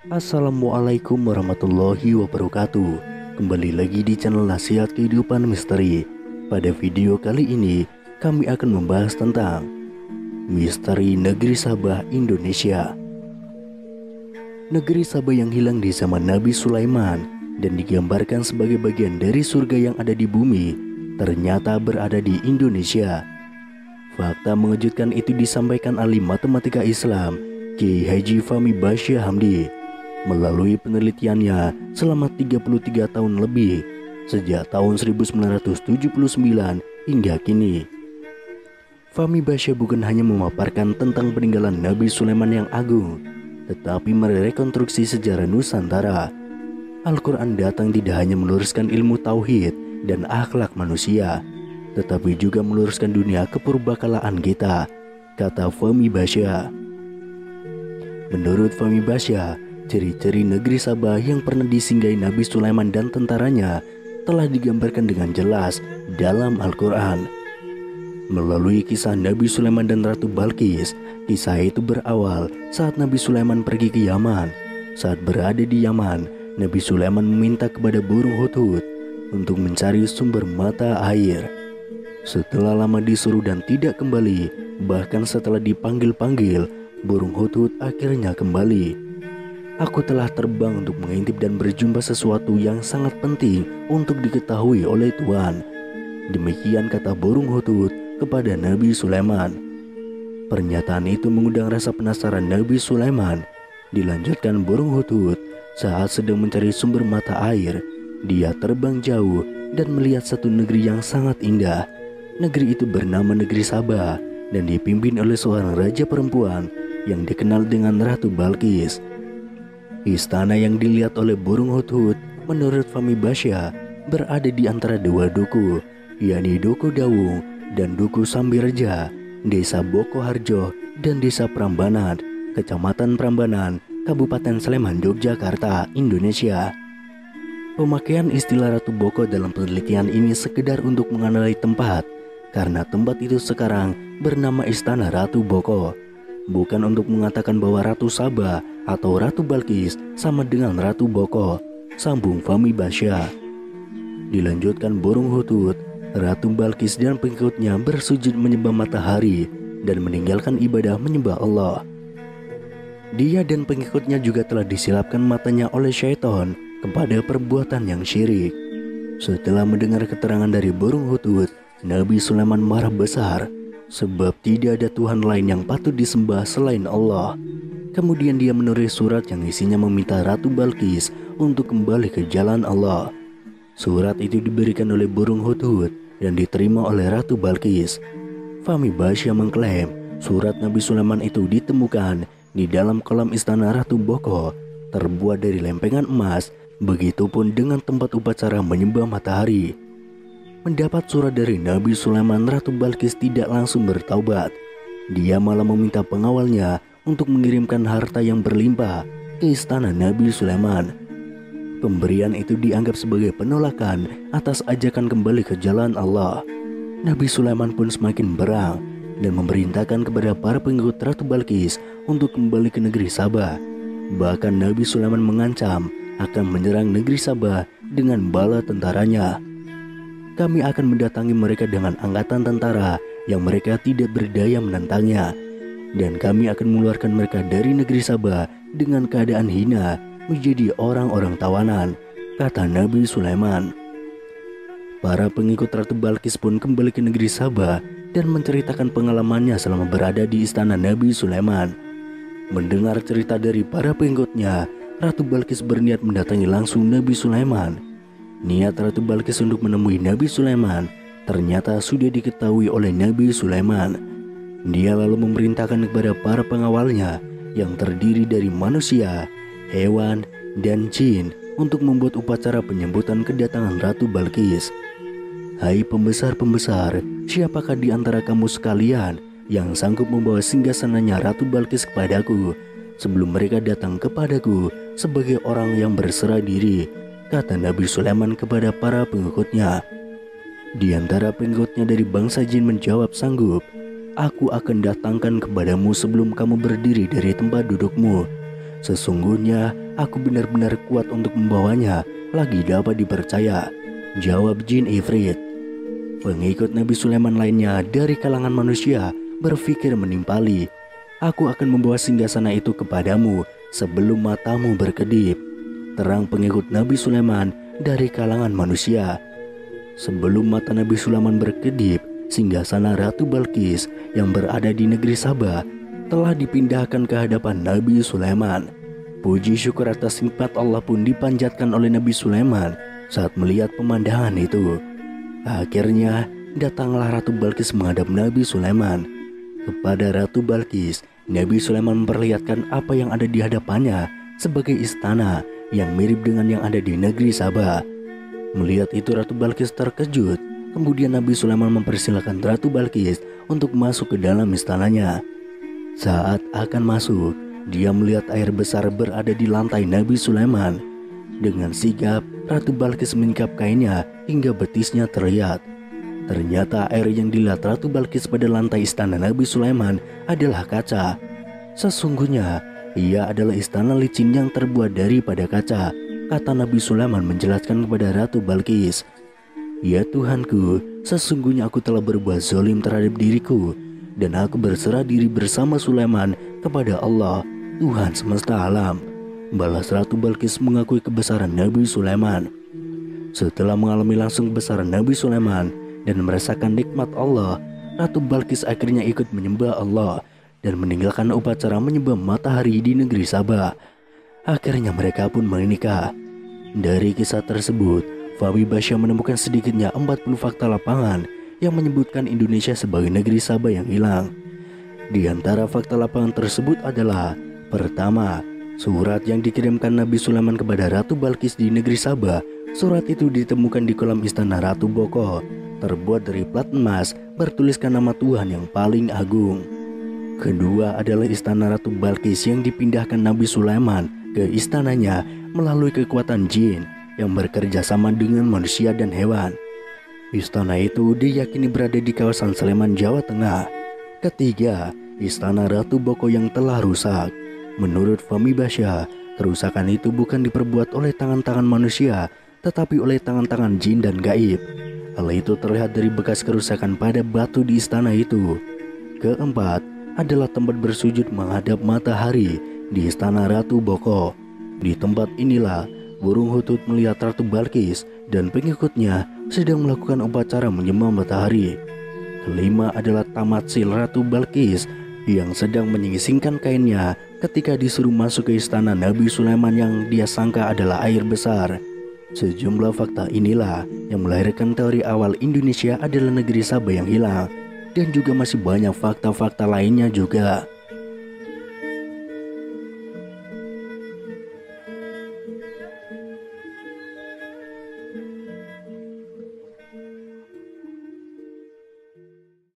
Assalamualaikum warahmatullahi wabarakatuh. Kembali lagi di channel Nasihat Kehidupan Misteri. Pada video kali ini kami akan membahas tentang misteri negeri Sabah Indonesia. Negeri Sabah yang hilang di zaman Nabi Sulaiman dan digambarkan sebagai bagian dari surga yang ada di bumi ternyata berada di Indonesia. Fakta mengejutkan itu disampaikan alim matematika Islam Kiai Haji Fahmi Basyah Hamdi melalui penelitiannya selama 33 tahun lebih sejak tahun 1979 hingga kini. Fahmi Basyah bukan hanya memaparkan tentang peninggalan Nabi Sulaiman yang agung, tetapi merekonstruksi sejarah Nusantara. Al-Quran datang tidak hanya meluruskan ilmu tauhid dan akhlak manusia, tetapi juga meluruskan dunia kepurbakalaan kita, kata Fahmi Basyah. Menurut Fahmi Basyah, ciri-ciri negeri Sabah yang pernah disinggahi Nabi Sulaiman dan tentaranya telah digambarkan dengan jelas dalam Al-Quran. Melalui kisah Nabi Sulaiman dan Ratu Balqis, kisah itu berawal saat Nabi Sulaiman pergi ke Yaman. Saat berada di Yaman, Nabi Sulaiman meminta kepada burung hudhud untuk mencari sumber mata air. Setelah lama disuruh dan tidak kembali, bahkan setelah dipanggil-panggil, burung hudhud akhirnya kembali. Aku telah terbang untuk mengintip dan berjumpa sesuatu yang sangat penting untuk diketahui oleh Tuhan. Demikian kata burung hudhud kepada Nabi Sulaiman. Pernyataan itu mengundang rasa penasaran Nabi Sulaiman. Dilanjutkan burung hudhud saat sedang mencari sumber mata air. Dia terbang jauh dan melihat satu negeri yang sangat indah. Negeri itu bernama Negeri Sabah dan dipimpin oleh seorang raja perempuan yang dikenal dengan Ratu Balqis. Istana yang dilihat oleh burung hudhud menurut Fahmi Basyah berada di antara dua duku, yakni Duku Dawung dan Duku Sambireja, Desa Bokoharjo dan Desa Prambanan, Kecamatan Prambanan, Kabupaten Sleman, Yogyakarta, Indonesia. Pemakaian istilah Ratu Boko dalam penelitian ini sekedar untuk mengenali tempat, karena tempat itu sekarang bernama Istana Ratu Boko, bukan untuk mengatakan bahwa Ratu Sabah atau Ratu Balqis sama dengan Ratu Boko, sambung Fahmi Basyah. Dilanjutkan burung hudhud, Ratu Balqis dan pengikutnya bersujud menyembah matahari dan meninggalkan ibadah menyembah Allah. Dia dan pengikutnya juga telah disilapkan matanya oleh syaitan kepada perbuatan yang syirik. Setelah mendengar keterangan dari burung hudhud, Nabi Sulaiman marah besar, sebab tidak ada Tuhan lain yang patut disembah selain Allah. Kemudian dia menulis surat yang isinya meminta Ratu Balqis untuk kembali ke jalan Allah. Surat itu diberikan oleh burung hudhud dan diterima oleh Ratu Balqis. Fahmi Basyah mengklaim surat Nabi Sulaiman itu ditemukan di dalam kolam istana Ratu Boko, terbuat dari lempengan emas, begitupun dengan tempat upacara menyembah matahari. Mendapat surat dari Nabi Sulaiman, Ratu Balqis tidak langsung bertaubat. Dia malah meminta pengawalnya untuk mengirimkan harta yang berlimpah ke istana Nabi Sulaiman. Pemberian itu dianggap sebagai penolakan atas ajakan kembali ke jalan Allah. Nabi Sulaiman pun semakin berang dan memerintahkan kepada para pengikut Ratu Balqis untuk kembali ke negeri Sabah. Bahkan Nabi Sulaiman mengancam akan menyerang negeri Sabah dengan bala tentaranya. Kami akan mendatangi mereka dengan angkatan tentara yang mereka tidak berdaya menentangnya, dan kami akan mengeluarkan mereka dari negeri Sabah dengan keadaan hina menjadi orang-orang tawanan, kata Nabi Sulaiman. Para pengikut Ratu Balqis pun kembali ke negeri Sabah dan menceritakan pengalamannya selama berada di istana Nabi Sulaiman. Mendengar cerita dari para pengikutnya, Ratu Balqis berniat mendatangi langsung Nabi Sulaiman. Niat Ratu Balqis untuk menemui Nabi Sulaiman ternyata sudah diketahui oleh Nabi Sulaiman. Dia lalu memerintahkan kepada para pengawalnya yang terdiri dari manusia, hewan, dan jin untuk membuat upacara penyambutan kedatangan Ratu Balqis. Hai pembesar-pembesar, siapakah di antara kamu sekalian yang sanggup membawa singgasananya Ratu Balqis kepadaku sebelum mereka datang kepadaku sebagai orang yang berserah diri, kata Nabi Sulaiman kepada para pengikutnya. Di antara pengikutnya dari bangsa jin menjawab sanggup. Aku akan datangkan kepadamu sebelum kamu berdiri dari tempat dudukmu. Sesungguhnya aku benar-benar kuat untuk membawanya lagi dapat dipercaya, jawab jin Ifrit. Pengikut Nabi Sulaiman lainnya dari kalangan manusia berpikir menimpali, aku akan membawa singgasana itu kepadamu sebelum matamu berkedip. Terang pengikut Nabi Sulaiman dari kalangan manusia. Sebelum mata Nabi Sulaiman berkedip, singgasana Ratu Balqis yang berada di negeri Sabah telah dipindahkan ke hadapan Nabi Sulaiman. Puji syukur atas nikmat Allah pun dipanjatkan oleh Nabi Sulaiman saat melihat pemandangan itu. Akhirnya datanglah Ratu Balqis menghadap Nabi Sulaiman. Kepada Ratu Balqis, Nabi Sulaiman memperlihatkan apa yang ada di hadapannya sebagai istana yang mirip dengan yang ada di negeri Sabah. Melihat itu Ratu Balqis terkejut. Kemudian Nabi Sulaiman mempersilahkan Ratu Balqis untuk masuk ke dalam istananya. Saat akan masuk, dia melihat air besar berada di lantai Nabi Sulaiman. Dengan sigap, Ratu Balqis menyingkap kainnya hingga betisnya terlihat. Ternyata air yang dilihat Ratu Balqis pada lantai istana Nabi Sulaiman adalah kaca. Sesungguhnya, ia adalah istana licin yang terbuat daripada kaca, kata Nabi Sulaiman menjelaskan kepada Ratu Balqis. Ya Tuhanku, sesungguhnya aku telah berbuat zalim terhadap diriku, dan aku berserah diri bersama Sulaiman kepada Allah, Tuhan semesta alam. Balas Ratu Balqis mengakui kebesaran Nabi Sulaiman. Setelah mengalami langsung kebesaran Nabi Sulaiman dan merasakan nikmat Allah, Ratu Balqis akhirnya ikut menyembah Allah dan meninggalkan upacara menyembah matahari di negeri Sabah. Akhirnya mereka pun menikah. Dari kisah tersebut, Fahmi Basyah menemukan sedikitnya 40 fakta lapangan yang menyebutkan Indonesia sebagai negeri Sabah yang hilang. Di antara fakta lapangan tersebut adalah: pertama, surat yang dikirimkan Nabi Sulaiman kepada Ratu Balqis di negeri Sabah. Surat itu ditemukan di kolam istana Ratu Boko, terbuat dari plat emas bertuliskan nama Tuhan yang paling agung. Kedua adalah istana Ratu Balqis yang dipindahkan Nabi Sulaiman ke istananya melalui kekuatan jin yang bekerja sama dengan manusia dan hewan. Istana itu diyakini berada di kawasan Sleman, Jawa Tengah. Ketiga, istana Ratu Boko yang telah rusak. Menurut Fahmi Basyah, kerusakan itu bukan diperbuat oleh tangan-tangan manusia, tetapi oleh tangan-tangan jin dan gaib. Hal itu terlihat dari bekas kerusakan pada batu di istana itu. Keempat, adalah tempat bersujud menghadap matahari di istana Ratu Boko. Di tempat inilah burung hutut melihat Ratu Balqis dan pengikutnya sedang melakukan upacara menyembah matahari. Kelima adalah tamatsil Ratu Balqis yang sedang menyingsingkan kainnya ketika disuruh masuk ke istana Nabi Sulaiman yang dia sangka adalah air besar. Sejumlah fakta inilah yang melahirkan teori awal Indonesia adalah negeri Sabah yang hilang, dan juga masih banyak fakta-fakta lainnya juga.